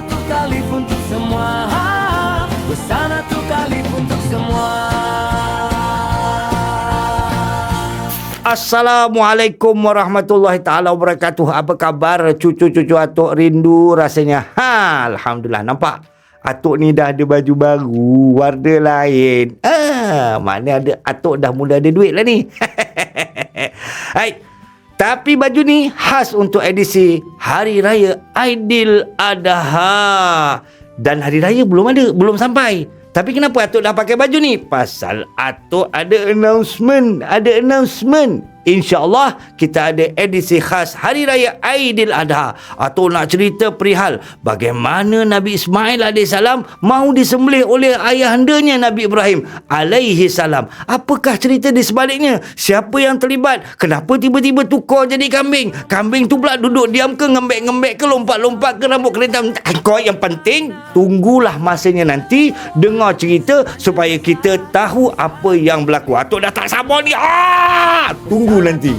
satu kali untuk semua, bersatu kali untuk semua. Assalamualaikum warahmatullahi ta'ala wabarakatuh. Apa khabar cucu-cucu Atuk? Rindu rasanya. Alhamdulillah. Nampak Atuk ni dah ada baju baru, warna lain. Mana ada Atuk dah mula ada duit lah ni. Hai. Tapi baju ni khas untuk edisi Hari Raya Aidiladha. Dan Hari Raya belum sampai. Tapi kenapa Atuk dah pakai baju ni? Pasal Atuk ada announcement. InsyaAllah kita ada edisi khas Hari Raya Aidiladha. Atuk nak cerita perihal bagaimana Nabi Ismail AS mahu disembelih oleh ayahandanya Nabi Ibrahim AS. Apakah cerita di sebaliknya? Siapa yang terlibat? Kenapa tiba-tiba tukar jadi kambing? Kambing tu pula duduk diam ke, ngembek-ngembek ke, lompat-lompat ke, rambut keritam? Kau yang penting tunggulah masanya nanti, dengar cerita supaya kita tahu apa yang berlaku. Atuk dah tak sabar ni. Tunggu nanti.